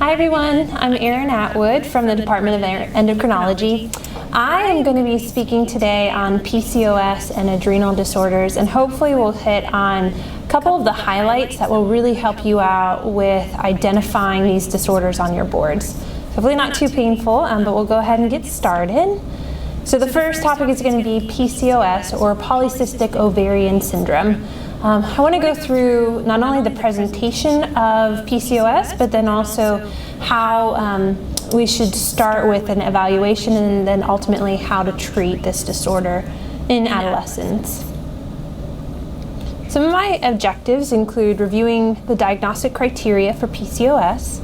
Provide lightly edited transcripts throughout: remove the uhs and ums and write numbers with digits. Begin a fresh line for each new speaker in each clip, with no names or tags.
Hi everyone, I'm Erin Atwood from the Department of Endocrinology. I am going to be speaking today on PCOS and adrenal disorders, and hopefully we'll hit on a couple of the highlights that will really help you out with identifying these disorders on your boards. Hopefully not too painful, but we'll go ahead and get started. So the first topic is going to be PCOS, or polycystic ovarian syndrome. I want to go through not only the presentation of PCOS, but then also how we should start with an evaluation and then ultimately how to treat this disorder in adolescents. Some of my objectives include reviewing the diagnostic criteria for PCOS.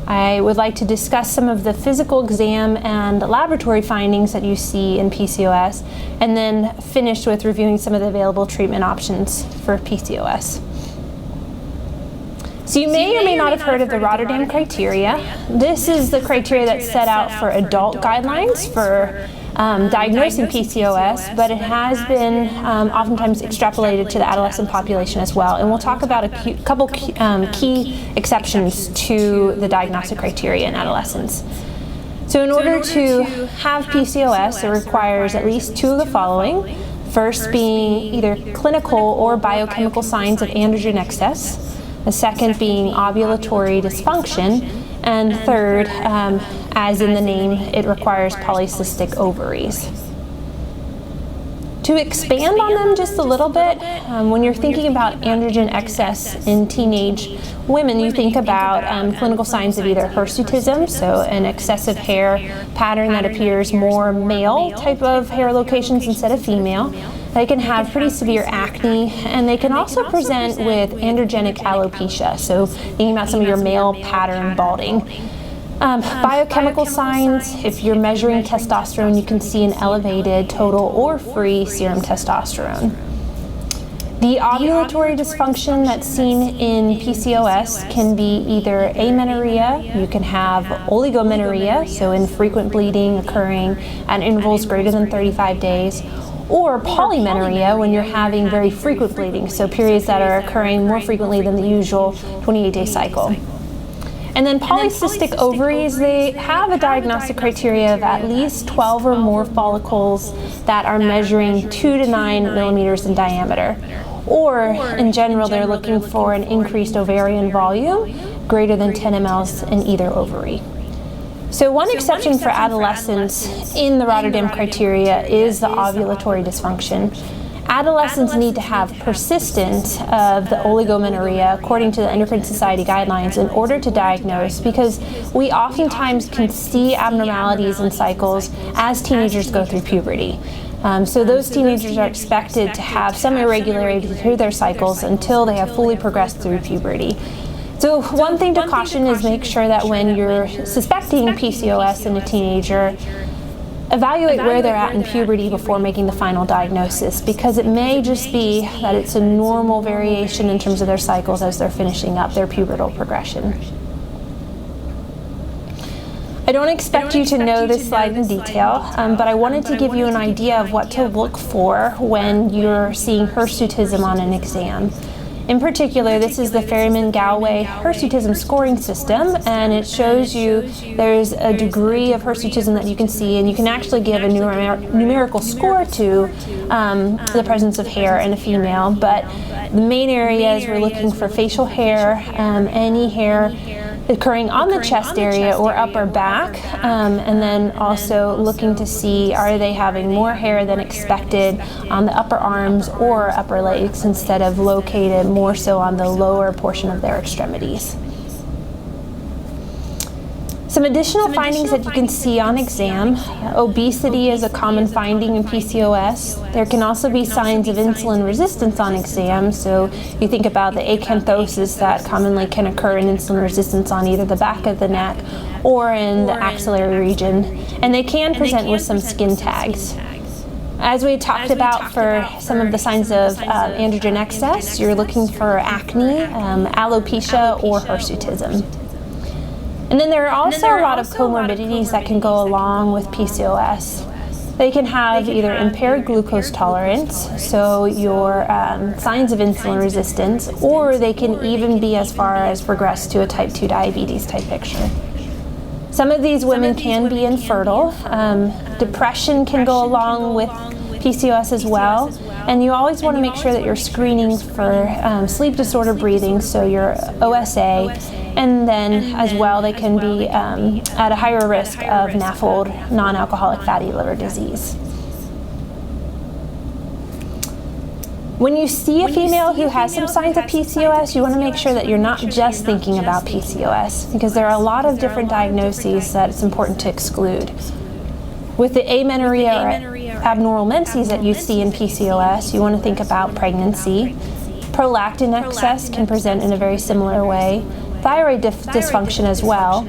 I would like to discuss some of the physical exam and laboratory findings that you see in PCOS, and then finish with reviewing some of the available treatment options for PCOS. So you may or may not have heard of the Rotterdam criteria. This is the criteria that's set out for adult guidelines for diagnosing PCOS, but it has been oftentimes extrapolated to the adolescent population as well. And we'll talk about a couple key exceptions to the diagnostic criteria in adolescents. So in order to have PCOS, it requires at least two of the following. First being either clinical or biochemical signs of androgen excess. The second being ovulatory dysfunction. And third, as in the name, it requires polycystic ovaries. To expand on them just a little bit, when you're thinking about androgen excess in teenage women, you think about clinical signs of either hirsutism, so an excessive hair pattern that appears more male type of hair locations instead of female. They can have pretty severe acne, and they can also present with androgenic alopecia, so thinking about some of your male pattern balding. Biochemical signs, if you're measuring testosterone, you can see an elevated total or free serum testosterone. The ovulatory dysfunction that's seen in PCOS can be either amenorrhea, you can have oligomenorrhhea, so infrequent bleeding occurring at intervals greater than 35 days, or polymenorrhea when you're having very frequent bleeding, so periods that are occurring more frequently than the usual 28-day cycle. And then polycystic ovaries, they have a diagnostic criteria of at least 12 or more follicles that are measuring 2 to 9 millimeters in diameter. Or in general, they're looking for an increased ovarian volume greater than 10 mLs in either ovary. So one exception for adolescents in the Rotterdam criteria is the ovulatory dysfunction. Adolescents need to have persistence of the oligomenorrhea according to the Endocrine Society guidelines in order to diagnose, because we oftentimes can see abnormalities in cycles as teenagers go through puberty. So those teenagers are expected to have some irregularity through their cycles until they have fully progressed through puberty. So one thing to caution is make sure that when you're suspecting PCOS in a teenager, evaluate where they're at in puberty before making the final diagnosis, because it may just be that it's a normal variation in terms of their cycles as they're finishing up their pubertal progression. I don't expect you to know this slide in detail, but I wanted to give you an idea of what to look for when you're seeing hirsutism on an exam. In particular, this is the Ferryman-Galway hirsutism scoring system, and it shows you there's a degree of hirsutism that you can see, and you can actually give a numerical score to the presence of hair in a female. But the main areas, we're looking for facial hair, any hair occurring on the chest area or upper back, and then also looking to see, are they having more hair than expected on the upper arms or upper legs instead of located more so on the lower portion of their extremities. Some additional findings that you can see on exam: obesity is a common finding in PCOS. There can also be signs of insulin resistance on exam, so you think about the acanthosis that commonly can occur in insulin resistance on either the back of the neck or in the axillary region, and they can present with some skin tags. As we talked about for some of the signs of androgen excess, you're looking for acne, alopecia, or hirsutism. And then there are also a lot of comorbidities that can go along with PCOS. They can have either impaired glucose tolerance, so your signs of insulin resistance, or they can even be as far as progress to a type 2 diabetes type picture. Some of these women can be infertile. Depression can go along with PCOS as well, and you always want to make sure that you're screening for sleep disorder breathing, so your OSA, and then as well they can be at a higher risk of NAFLD, non-alcoholic fatty liver disease. When you see a female who has some signs of PCOS, you want to make sure that you're not just thinking about PCOS, because there are a lot of different diagnoses that it's important to exclude. With the amenorrhea or abnormal menses that you see in PCOS, you want to think about pregnancy. Prolactin excess can present in a very similar way. Thyroid dysfunction as well.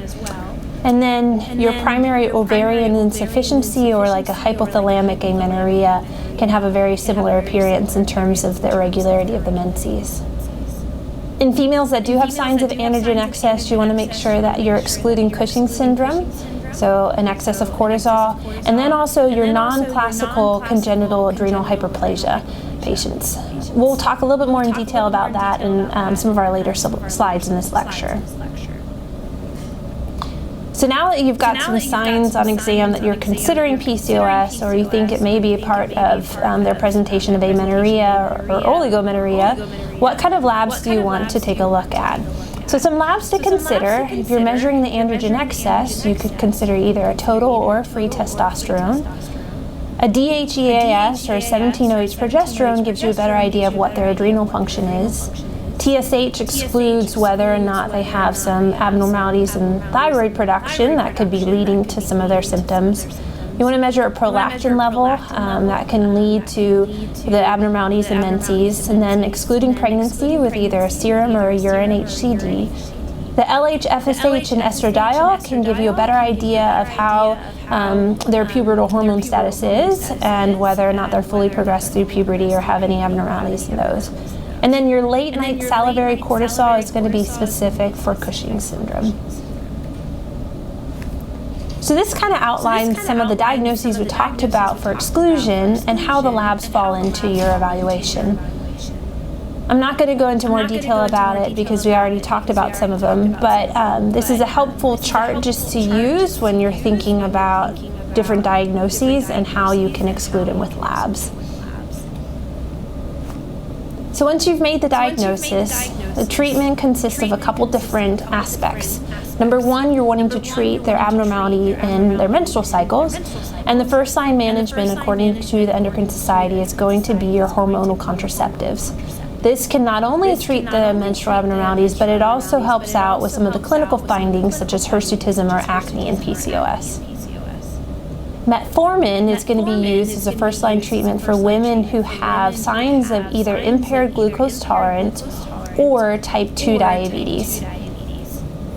And then your primary ovarian insufficiency, or like a hypothalamic amenorrhea, can have a very similar appearance in terms of the irregularity of the menses. In females that do have signs of androgen excess, you want to make sure that you're excluding Cushing's syndrome, so an excess of cortisol, and then also your non-classical congenital adrenal hyperplasia patients. We'll talk a little bit more in detail about that in some of our later slides in this lecture. So now that you've got some signs on exam that you're considering PCOS, or you think it may be a part of their presentation of amenorrhea or oligomenorrhea, what kind of labs do you want to take a look at? So some labs to consider: if you're measuring the androgen excess, you could consider either a total or a free testosterone. A DHEAS or 17-OH progesterone gives you a better idea of what their adrenal function is. TSH excludes whether or not they have some abnormalities in thyroid production that could be leading to some of their symptoms. You want to measure a prolactin level that can lead to the abnormalities in menses, and then excluding pregnancy with either a serum or a urine HCG. The LH, FSH, and estradiol can give you a better idea of how their pubertal hormone status is and whether or not they're fully progressed through puberty or have any abnormalities in those. And then your late night salivary cortisol is going to be specific for Cushing's syndrome. So this kind of outlines some of the diagnoses we talked about for exclusion and how the labs fall into your evaluation. I'm not going to go into more detail about it because we already talked about some of them, but this is a helpful chart just to use when you're thinking about different diagnoses and how you can exclude them with labs. So once you've made the diagnosis, the treatment consists of a couple different aspects. Number one, you're wanting to treat their abnormality in their menstrual cycles, and the first line management, according to the Endocrine Society, is going to be your hormonal contraceptives. This can not only treat the menstrual abnormalities, but it also helps out with some of the clinical findings such as hirsutism or acne in PCOS. Metformin is going to be used as a first-line treatment for women who have signs of either impaired glucose tolerance or type 2 diabetes.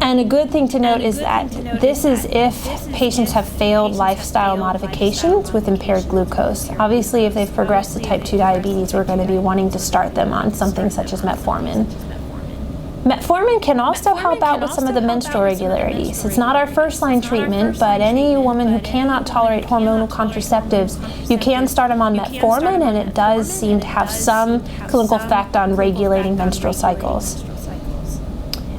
And a good thing to note is that this is if patients have failed lifestyle modifications with impaired glucose. Obviously, if they've progressed to type 2 diabetes, we're going to be wanting to start them on something such as metformin. Metformin can also help out with some of the menstrual irregularities. It's not our first-line treatment, but any woman who cannot tolerate hormonal contraceptives, you can start them on metformin, and it does seem to have some clinical effect on regulating menstrual cycles.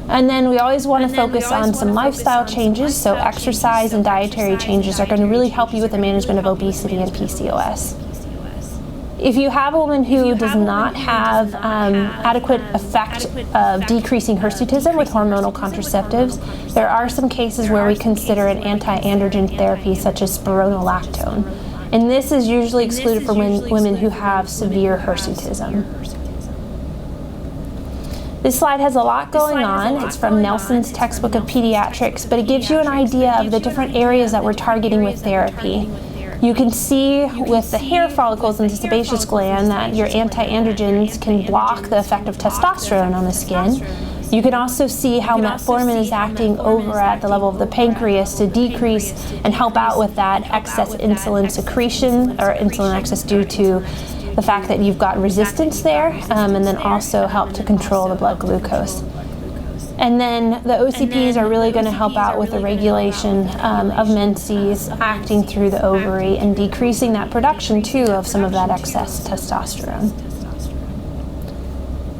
And then we always want to focus on some lifestyle changes, so exercise and dietary changes are going to really help you with the management of obesity and PCOS. If you have a woman who does not have adequate effect of decreasing hirsutism with hormonal contraceptives, there are some cases where we consider an anti-androgen therapy such as spironolactone. And this is usually excluded for women who have severe hirsutism. This slide has a lot going on. It's from Nelson's textbook of pediatrics, but it gives you an idea of the different areas that we're targeting with therapy. You can see with the hair follicles and the sebaceous gland that your anti-androgens can block the effect of testosterone on the skin. You can also see how metformin is acting over at the level of the pancreas to decrease and help out with that excess insulin secretion or insulin excess due to the fact that you've got resistance there, and then also help to control the blood glucose. And then the OCPs are really going to help out with the regulation of menses acting through the ovary and decreasing that production too of some of that excess testosterone.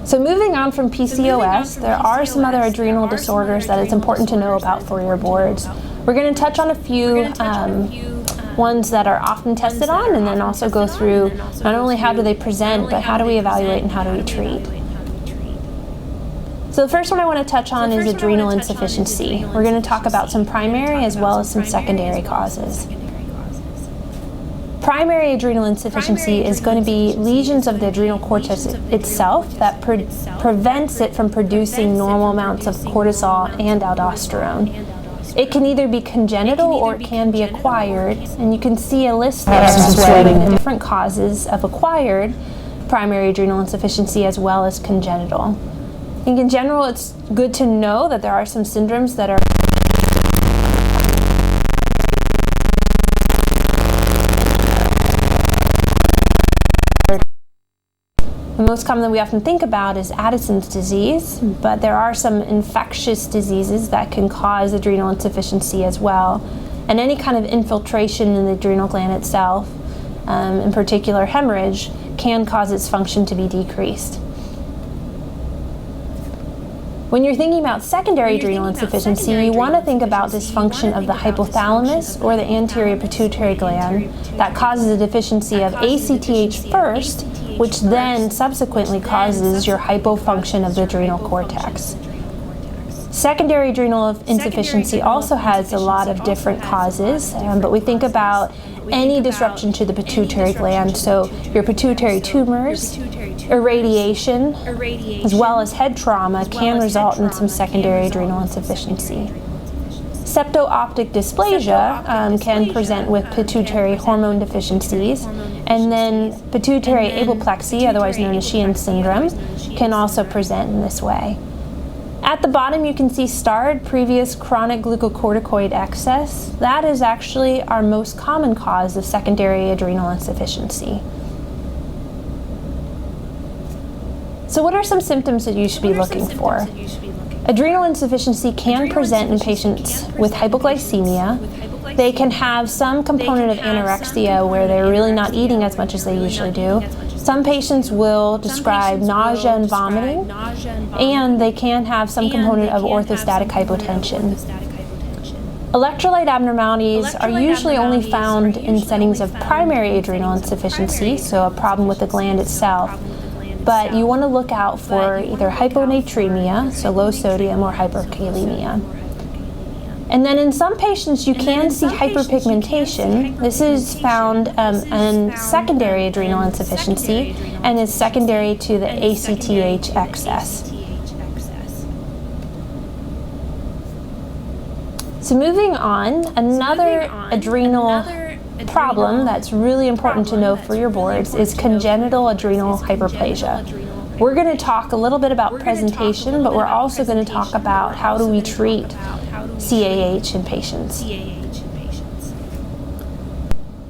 So moving on from PCOS, there are some other adrenal disorders that it's important to know about for your boards. We're going to touch on a few ones that are often tested on, and then also go through not only how do they present, but how do we evaluate and how do we treat. So the first one I want to touch on is adrenal insufficiency. We're going to talk about some primary as well as some secondary causes. Primary adrenal insufficiency is going to be lesions of the adrenal cortex itself that prevents it from producing normal amounts of cortisol and aldosterone. It can either be congenital or it can be acquired, and you can see a list there displaying the different causes of acquired primary adrenal insufficiency as well as congenital. In general, it's good to know that there are some syndromes that are the most common that we often think about is Addison's disease, but there are some infectious diseases that can cause adrenal insufficiency as well. And any kind of infiltration in the adrenal gland itself, in particular hemorrhage, can cause its function to be decreased. When you're thinking about secondary adrenal insufficiency, you want to think about dysfunction of the hypothalamus or the anterior pituitary gland that causes a deficiency of ACTH first, which then subsequently causes your hypofunction of the adrenal cortex. Secondary adrenal insufficiency also has a lot of different causes, but we think about any disruption to the pituitary gland, so your pituitary tumors, irradiation, as well as head trauma can result in some secondary adrenal insufficiency. Septo-optic dysplasia can present with pituitary hormone deficiencies, and then pituitary apoplexy, otherwise known as Sheehan syndrome, can also present in this way. At the bottom you can see starred previous chronic glucocorticoid excess. That is actually our most common cause of secondary adrenal insufficiency. So what are some symptoms that you should be looking for? Adrenal insufficiency can present in patients with hypoglycemia. They can have some component of anorexia where they're really not eating as much as they usually do. Some patients will describe nausea and vomiting, and they can have some component of orthostatic hypotension. Electrolyte abnormalities are usually only found in settings of primary adrenal insufficiency, so a problem with the gland itself. But you want to look out for either hyponatremia, so low sodium, or hyperkalemia. And then in some patients you can see hyperpigmentation. This is found in secondary adrenal insufficiency and is secondary to the ACTH excess. So moving on, another adrenal problem that's really important to know for your boards is congenital adrenal hyperplasia. We're going to talk a little bit about presentation, but we're also going to talk about how do we treat CAH in patients.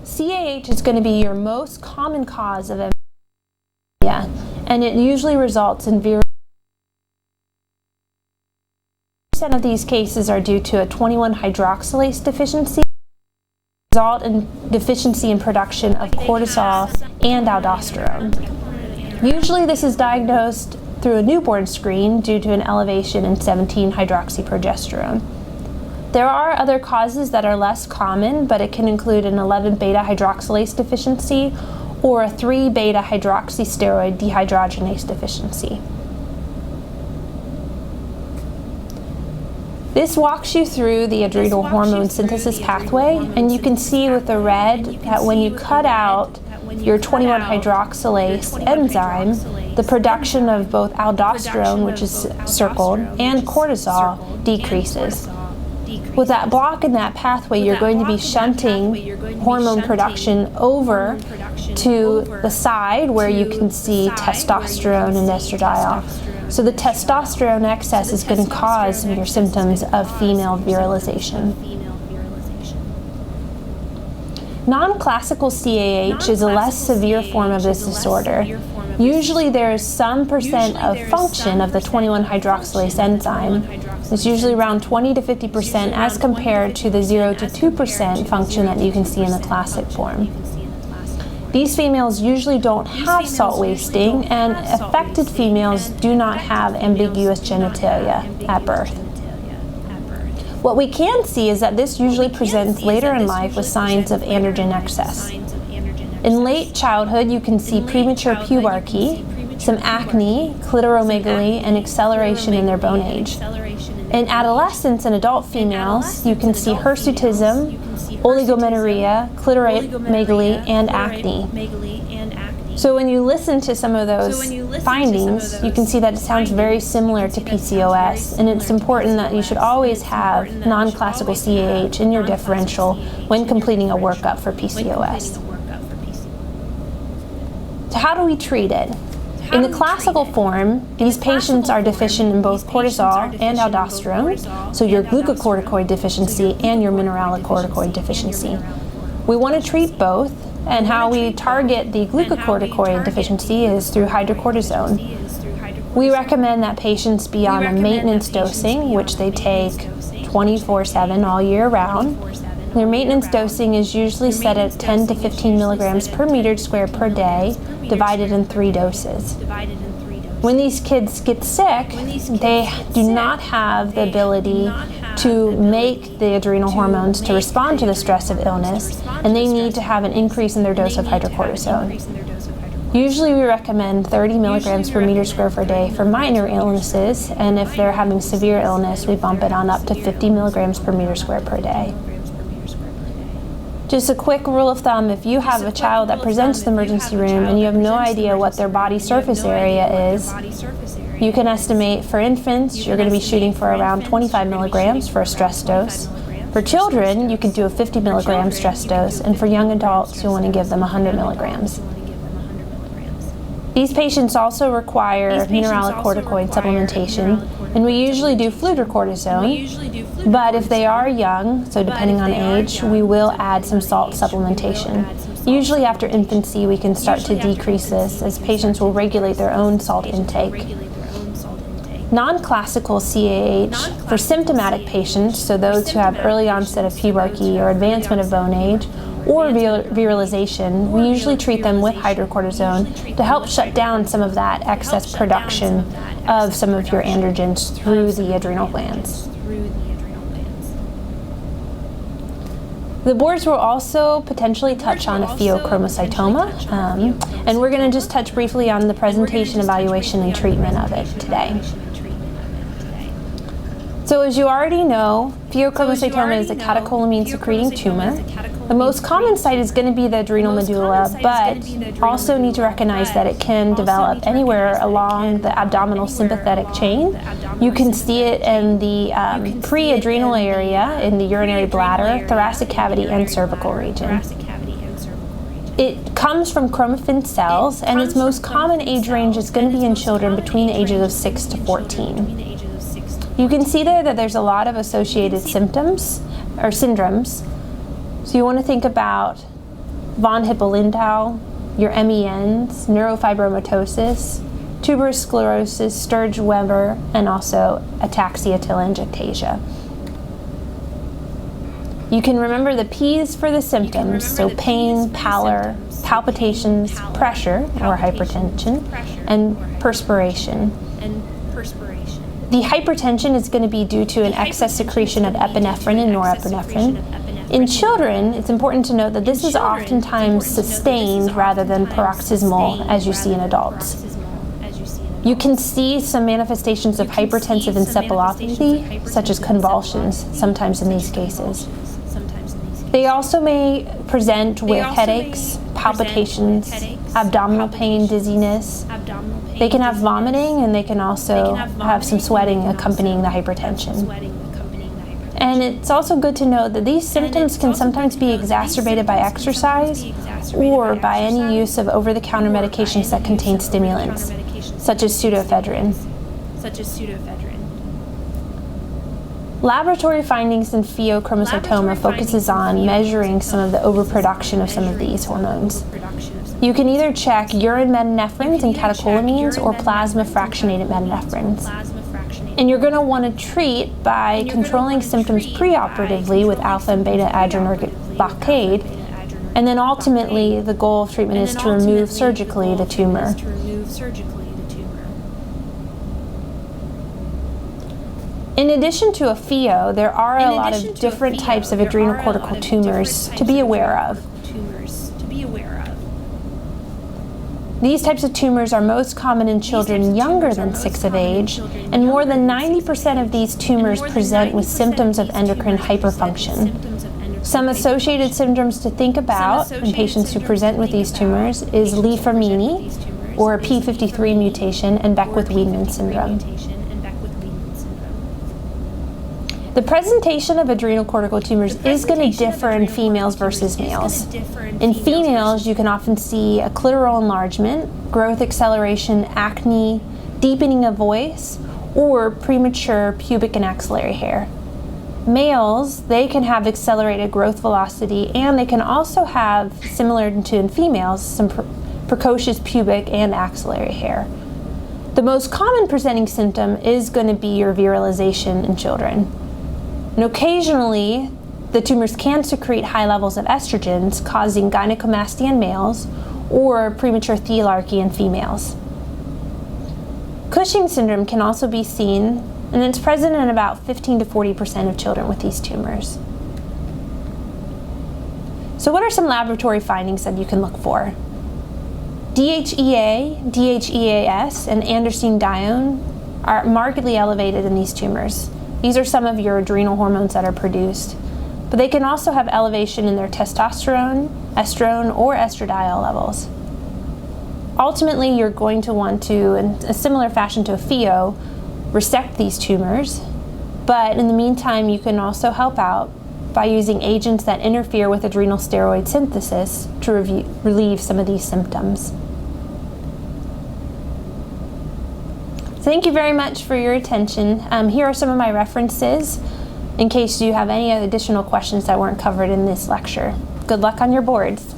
CAH is going to be your most common cause of anemia, and it usually results in virulent. 10% of these cases are due to a 21-hydroxylase deficiency, result in deficiency in production of cortisol and aldosterone. Usually this is diagnosed through a newborn screen due to an elevation in 17-hydroxyprogesterone. There are other causes that are less common, but it can include an 11-beta-hydroxylase deficiency or a 3-beta-hydroxysteroid dehydrogenase deficiency. This walks you through the adrenal hormone synthesis pathway, and you can see with the red that when you cut out your 21-hydroxylase enzyme, the production of both aldosterone, which is circled, and cortisol decreases. With that block in that pathway, you're going to be shunting hormone production over to the side where you can see testosterone and estradiol. So the testosterone excess is going to cause some of your symptoms of female virilization. Non-classical CAH is a less severe form of this disorder. Usually there is some percent of function of the 21-hydroxylase enzyme. It's usually around 20 to 50% as compared to the 0 to 2% function that you can see in the classic form. These females usually don't have salt wasting, and affected females do not have ambiguous genitalia at birth. What we can see is that this usually presents later in life with signs of androgen excess. In late childhood, you can see premature pubarchy, some acne, clitoromegaly, and acceleration in their bone age. In adolescents and adult females, you can see hirsutism, oligomenorrhea, clitoromegaly, and acne. So when you listen to some of those findings, you can see that it sounds very similar to PCOS, and it's important that you should always have non-classical CAH in your differential when completing a workup for PCOS. So how do we treat it? In the classical form, these patients are deficient in both cortisol and aldosterone, so your glucocorticoid deficiency and your mineralocorticoid deficiency. We want to treat both, and how we target the glucocorticoid deficiency is through hydrocortisone. We recommend that patients be on a maintenance dosing, which they take 24/7 all year round. Their maintenance dosing is usually set at 10 to 15 milligrams per meter squared per day, divided in 3 doses. When these kids get sick, they do not have the ability to make the adrenal hormones to respond to the stress of illness, and they need to have an increase in their dose of hydrocortisone. Usually we recommend 30 milligrams per meter squared per day for minor illnesses, and if they're having severe illness, we bump it on up to 50 milligrams per meter squared per day. Just a quick rule of thumb, if you have a child that presents to the emergency room and you have no idea what their body surface area is, you can estimate for infants, you're going to be shooting for around 25 milligrams for a stress dose. For children, you can do a 50 milligram stress dose, and for young adults, you'll want to give them 100 milligrams. These patients also require mineralocorticoid supplementation, and we usually do fludrocortisone, but if they are young, so depending on age, we will add some salt supplementation. Usually after infancy, we can start to decrease this as patients will regulate their own salt intake. Non-classical CAH for symptomatic patients, so those who have early onset of pubarchy or advancement of bone age, or virilization, we usually treat them with hydrocortisone to help shut down some of that excess production of some of your androgens through the adrenal glands. The boards will also potentially touch on a pheochromocytoma, and we're going to just touch briefly on the presentation, evaluation, and treatment of it today. So as you already know, pheochromocytoma is a catecholamine-secreting tumor. The most common site is going to be the adrenal medulla, but also need to recognize that it can develop anywhere along the abdominal sympathetic chain. You can see it in the pre-adrenal area, in the urinary bladder, thoracic cavity, and cervical region. It comes from chromaffin cells, and its most common age range is going to be in children between the ages of 6 to 14. You can see there that there's a lot of associated symptoms, or syndromes. So you want to think about von Hippel-Lindau, your MENs, neurofibromatosis, tuberous sclerosis, Sturge-Weber, and also ataxia-telangiectasia. You can remember the P's for the symptoms, so pain, pallor, palpitations, pressure or hypertension, and perspiration. The hypertension is going to be due to an excess secretion of epinephrine and norepinephrine. In children, it's important to note that this is oftentimes sustained rather than paroxysmal, as you see in adults. You can see some manifestations of hypertensive encephalopathy, such as convulsions, sometimes in these cases. They also may present with headaches, palpitations, abdominal pain, dizziness. They can have vomiting, and they can also have some sweating accompanying the hypertension. And it's also good to know that these symptoms can sometimes be exacerbated by exercise or by any use of over-the-counter medications that contain stimulants, such as pseudoephedrine. Laboratory findings in pheochromocytoma focuses on measuring some of the overproduction of some of these hormones. You can either check urine metanephrines and catecholamines or plasma fractionated metanephrines. And you're going to want to treat by controlling symptoms preoperatively with alpha and beta adrenergic blockade, and then ultimately the goal of treatment is to remove surgically the tumor. In addition to a pheo, there are a lot of different types of adrenal cortical tumors to be aware of. These types of tumors are most common in children younger than 6 of age, and more than 90% of these tumors present with symptoms of endocrine hyperfunction. Some associated symptoms to think about in patients who present with these tumors is Li-Fraumeni, or P53 mutation, and Beckwith-Wiedemann syndrome. The presentation of adrenal cortical tumors is going to differ in females versus males. In females, you can often see a clitoral enlargement, growth acceleration, acne, deepening of voice, or premature pubic and axillary hair. Males, they can have accelerated growth velocity, and they can also have, similar to in females, some precocious pubic and axillary hair. The most common presenting symptom is going to be your virilization in children. And occasionally, the tumors can secrete high levels of estrogens, causing gynecomastia in males or premature thelarchy in females. Cushing syndrome can also be seen, and it's present in about 15 to 40% of children with these tumors. So what are some laboratory findings that you can look for? DHEA, DHEAS, and androstenedione are markedly elevated in these tumors. These are some of your adrenal hormones that are produced, but they can also have elevation in their testosterone, estrone, or estradiol levels. Ultimately, you're going to want to, in a similar fashion to a pheo, resect these tumors, but in the meantime, you can also help out by using agents that interfere with adrenal steroid synthesis to relieve some of these symptoms. Thank you very much for your attention. Here are some of my references in case you have any additional questions that weren't covered in this lecture. Good luck on your boards.